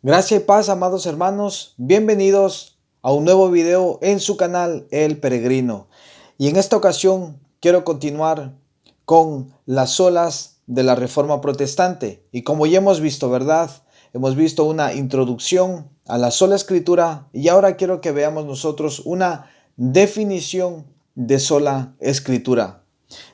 Gracia y paz, amados hermanos, bienvenidos a un nuevo video en su canal El Peregrino. Y en esta ocasión quiero continuar con las olas de la Reforma Protestante. Y como ya hemos visto, ¿verdad? Hemos visto una introducción a la sola Escritura y ahora quiero que veamos nosotros una definición de sola Escritura.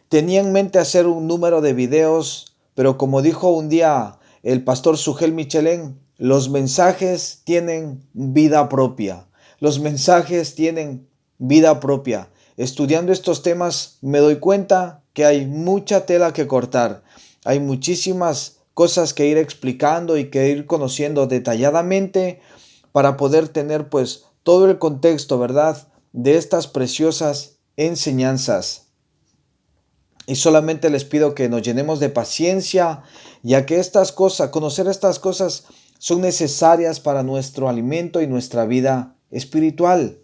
Tenía en mente hacer un número de videos, pero como dijo un día el pastor Sugel Michelén, los mensajes tienen vida propia. Los mensajes tienen vida propia. Estudiando estos temas me doy cuenta que hay mucha tela que cortar. Hay muchísimas cosas que ir explicando y que ir conociendo detalladamente para poder tener pues todo el contexto, ¿verdad?, de estas preciosas enseñanzas. Y solamente les pido que nos llenemos de paciencia, ya que estas cosas, conocer estas cosas son necesarias para nuestro alimento y nuestra vida espiritual.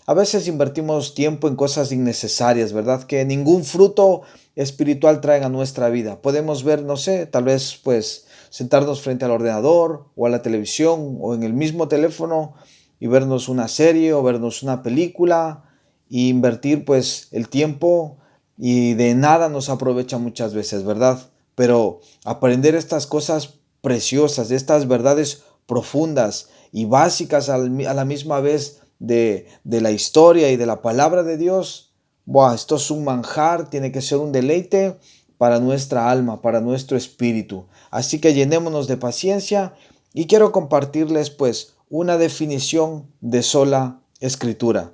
A veces invertimos tiempo en cosas innecesarias, ¿verdad? Que ningún fruto espiritual traen a nuestra vida. Podemos ver, no sé, tal vez pues sentarnos frente al ordenador o a la televisión o en el mismo teléfono y vernos una serie o vernos una película e invertir pues el tiempo y de nada nos aprovecha muchas veces, ¿verdad? Pero aprender estas cosas preciosas, estas verdades profundas y básicas a la misma vez de la historia y de la palabra de Dios, ¡buah! Esto es un manjar, tiene que ser un deleite para nuestra alma, para nuestro espíritu. Así que llenémonos de paciencia y quiero compartirles pues una definición de sola escritura.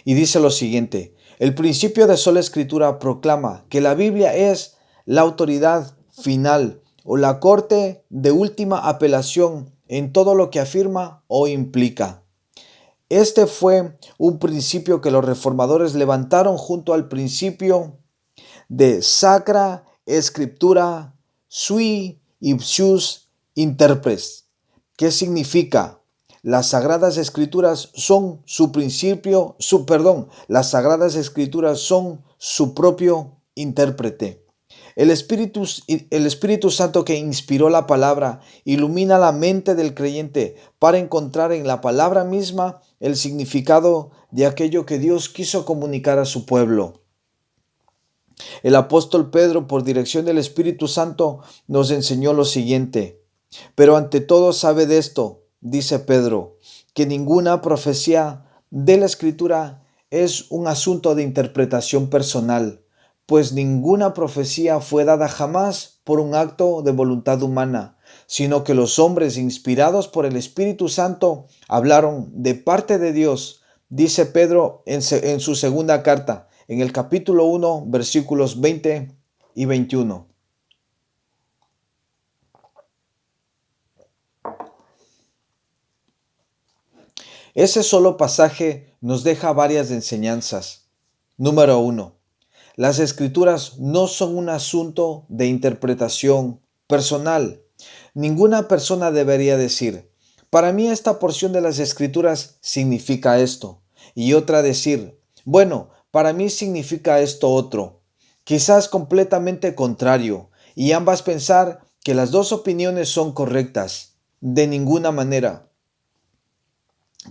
Y dice lo siguiente: el principio de sola escritura proclama que la Biblia es la autoridad final o la corte de última apelación en todo lo que afirma o implica. Este fue un principio que los reformadores levantaron junto al principio de Sacra Scriptura Sui Ipsius Interpres, que significa las Sagradas Escrituras son su principio, las Sagradas Escrituras son su propio intérprete. El Espíritu Santo que inspiró la palabra ilumina la mente del creyente para encontrar en la palabra misma el significado de aquello que Dios quiso comunicar a su pueblo. El apóstol Pedro, por dirección del Espíritu Santo, nos enseñó lo siguiente: pero ante todo sabe de esto, dice Pedro, que ninguna profecía de la Escritura es un asunto de interpretación personal, pues ninguna profecía fue dada jamás por un acto de voluntad humana, sino que los hombres inspirados por el Espíritu Santo hablaron de parte de Dios, dice Pedro en su segunda carta, en el capítulo 1, versículos 20 y 21. Ese solo pasaje nos deja varias enseñanzas. Número 1. Las escrituras no son un asunto de interpretación personal. Ninguna persona debería decir: para mí esta porción de las escrituras significa esto, y otra decir: bueno, para mí significa esto otro. Quizás completamente contrario, y ambas pensar que las dos opiniones son correctas. De ninguna manera,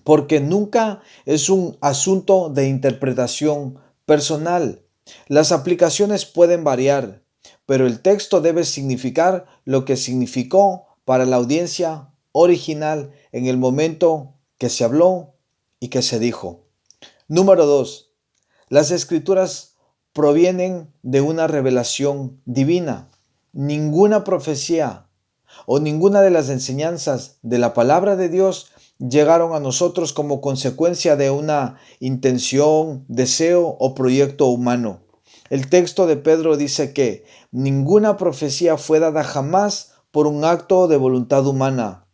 porque nunca es un asunto de interpretación personal. Las aplicaciones pueden variar, pero el texto debe significar lo que significó para la audiencia original en el momento que se habló y que se dijo. Número 2. Las escrituras provienen de una revelación divina. Ninguna profecía o ninguna de las enseñanzas de la palabra de Dios llegaron a nosotros como consecuencia de una intención, deseo o proyecto humano. El texto de Pedro dice que ninguna profecía fue dada jamás por un acto de voluntad humana.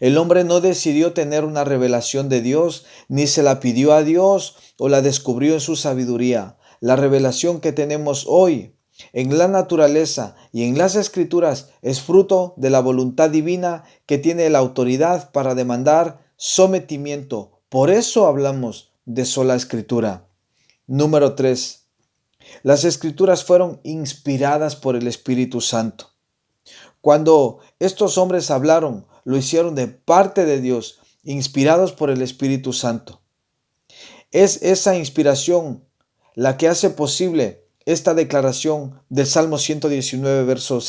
El hombre no decidió tener una revelación de Dios, ni se la pidió a Dios o la descubrió en su sabiduría. La revelación que tenemos hoy en la naturaleza y en las escrituras es fruto de la voluntad divina que tiene la autoridad para demandar sometimiento. Por eso hablamos de sola escritura. Número 3. Las escrituras fueron inspiradas por el Espíritu Santo. Cuando estos hombres hablaron, lo hicieron de parte de Dios, inspirados por el Espíritu Santo. Es esa inspiración la que hace posible esta declaración del Salmo 119, verso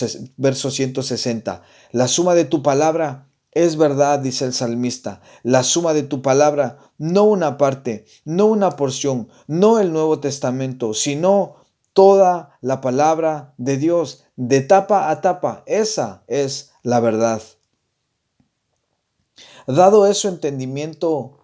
160. La suma de tu palabra es verdad, dice el salmista. La suma de tu palabra, no una parte, no una porción, no el Nuevo Testamento, sino toda la palabra de Dios, de tapa a tapa. Esa es la verdad. Dado ese entendimiento,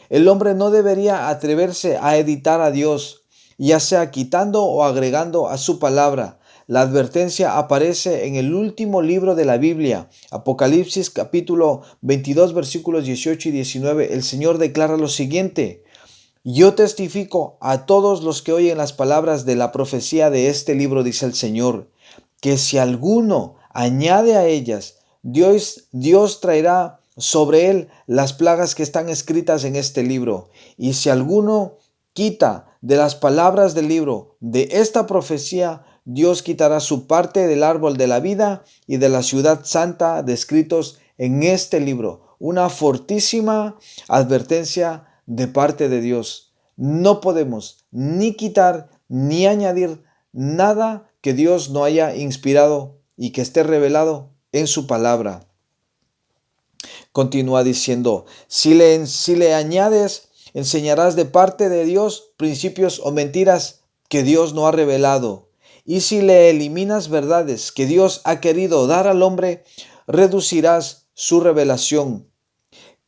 el hombre no debería atreverse a editar a Dios, ya sea quitando o agregando a su palabra. La advertencia aparece en el último libro de la Biblia, Apocalipsis capítulo 22, versículos 18 y 19. El Señor declara lo siguiente: yo testifico a todos los que oyen las palabras de la profecía de este libro, dice el Señor, que si alguno añade a ellas, Dios traerá sobre él las plagas que están escritas en este libro. Y si alguno quita de las palabras del libro de esta profecía, Dios quitará su parte del árbol de la vida y de la ciudad santa descritos en este libro. Una fortísima advertencia de parte de Dios. No podemos ni quitar ni añadir nada que Dios no haya inspirado y que esté revelado en su palabra. Continúa diciendo: si le añades, enseñarás de parte de Dios principios o mentiras que Dios no ha revelado. Y si le eliminas verdades que Dios ha querido dar al hombre, reducirás su revelación.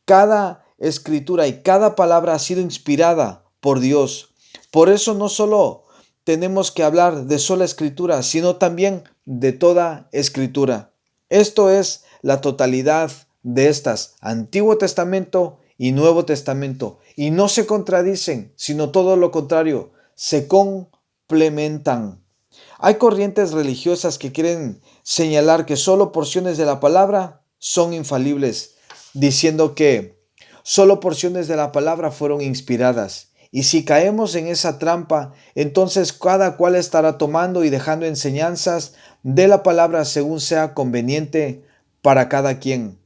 Cada escritura y cada palabra ha sido inspirada por Dios. Por eso no solo tenemos que hablar de sola escritura, sino también de toda escritura. Esto es la totalidad de estas, Antiguo Testamento y Nuevo Testamento. Y no se contradicen, sino todo lo contrario, se complementan. Hay corrientes religiosas que quieren señalar que solo porciones de la palabra son infalibles, diciendo que solo porciones de la palabra fueron inspiradas. Y si caemos en esa trampa, entonces cada cual estará tomando y dejando enseñanzas de la palabra según sea conveniente para cada quien.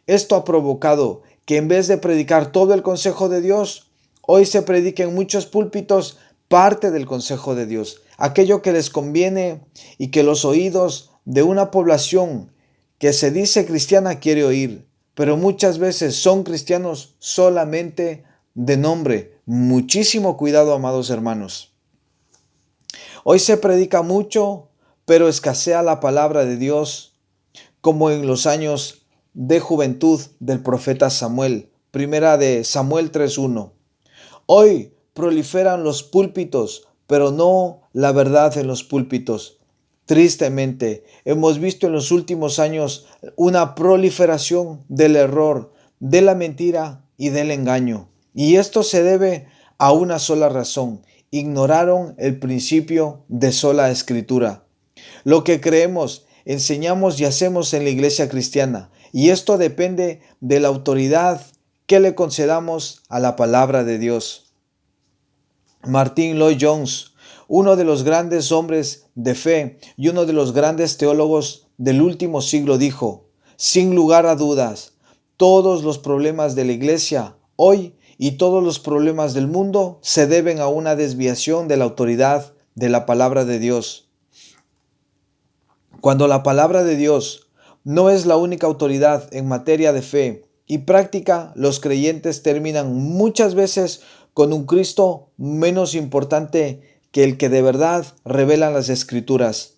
Esto ha provocado que en vez de predicar todo el consejo de Dios, hoy se predique en muchos púlpitos parte del consejo de Dios, aquello que les conviene y que los oídos de una población que se dice cristiana quiere oír, pero muchas veces son cristianos solamente de nombre. Muchísimo cuidado, amados hermanos. Hoy se predica mucho, pero escasea la palabra de Dios, como en los años de juventud del profeta Samuel. Primera de Samuel 3:1. Hoy proliferan los púlpitos, pero no la verdad en los púlpitos. Tristemente, hemos visto en los últimos años una proliferación del error, de la mentira y del engaño. Y esto se debe a una sola razón: ignoraron el principio de sola escritura. Lo que creemos, enseñamos y hacemos en la iglesia cristiana, y esto depende de la autoridad que le concedamos a la palabra de Dios. Martin Lloyd-Jones, uno de los grandes hombres de fe y uno de los grandes teólogos del último siglo, dijo: sin lugar a dudas, todos los problemas de la iglesia hoy y todos los problemas del mundo se deben a una desviación de la autoridad de la palabra de Dios. Cuando la palabra de Dios no es la única autoridad en materia de fe y práctica, los creyentes terminan muchas veces con un Cristo menos importante que el que de verdad revelan las Escrituras,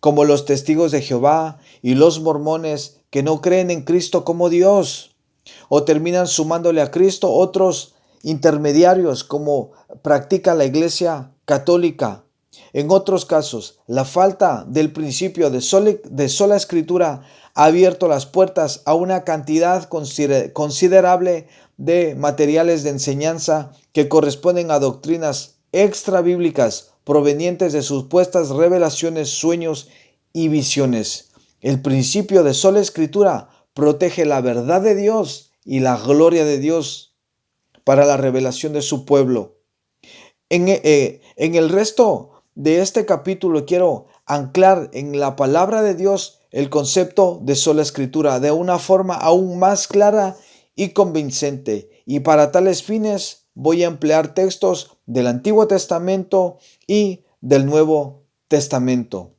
como los testigos de Jehová y los mormones que no creen en Cristo como Dios, o terminan sumándole a Cristo otros intermediarios como practica la Iglesia Católica. En otros casos, la falta del principio de sola escritura ha abierto las puertas a una cantidad considerable de materiales de enseñanza que corresponden a doctrinas extrabíblicas provenientes de supuestas revelaciones, sueños y visiones. El principio de sola escritura protege la verdad de Dios y la gloria de Dios para la revelación de su pueblo. En el resto de este capítulo quiero anclar en la palabra de Dios el concepto de sola escritura de una forma aún más clara y convincente. Y para tales fines voy a emplear textos del Antiguo Testamento y del Nuevo Testamento.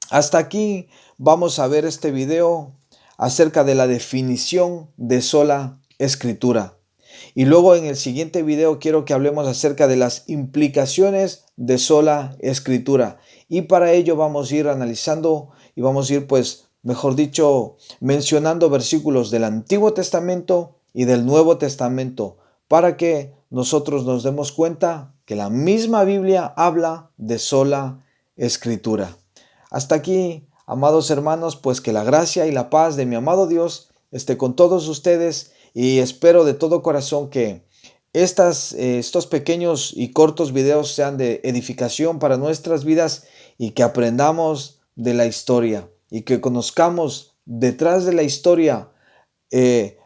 Hasta aquí vamos a ver este video acerca de la definición de sola escritura. Y luego en el siguiente video quiero que hablemos acerca de las implicaciones de sola escritura. Y para ello vamos a ir analizando y vamos a ir, pues, mejor dicho, mencionando versículos del Antiguo Testamento y del Nuevo Testamento para que nosotros nos demos cuenta que la misma Biblia habla de sola escritura. Hasta aquí, amados hermanos, pues que la gracia y la paz de mi amado Dios esté con todos ustedes y espero de todo corazón que estos pequeños y cortos videos sean de edificación para nuestras vidas y que aprendamos de la historia y que conozcamos detrás de la historia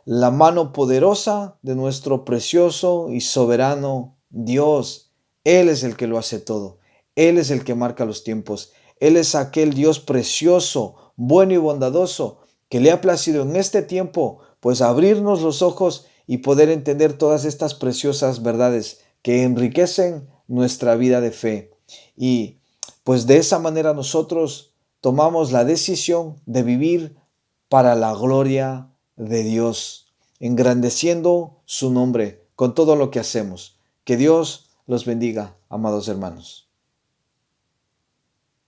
la mano poderosa de nuestro precioso y soberano Dios. Él es el que lo hace todo. Él es el que marca los tiempos. Él es aquel Dios precioso, bueno y bondadoso, que le ha placido en este tiempo, pues abrirnos los ojos y poder entender todas estas preciosas verdades que enriquecen nuestra vida de fe. Y pues de esa manera nosotros tomamos la decisión de vivir para la gloria de Dios, engrandeciendo su nombre con todo lo que hacemos. Que Dios los bendiga, amados hermanos.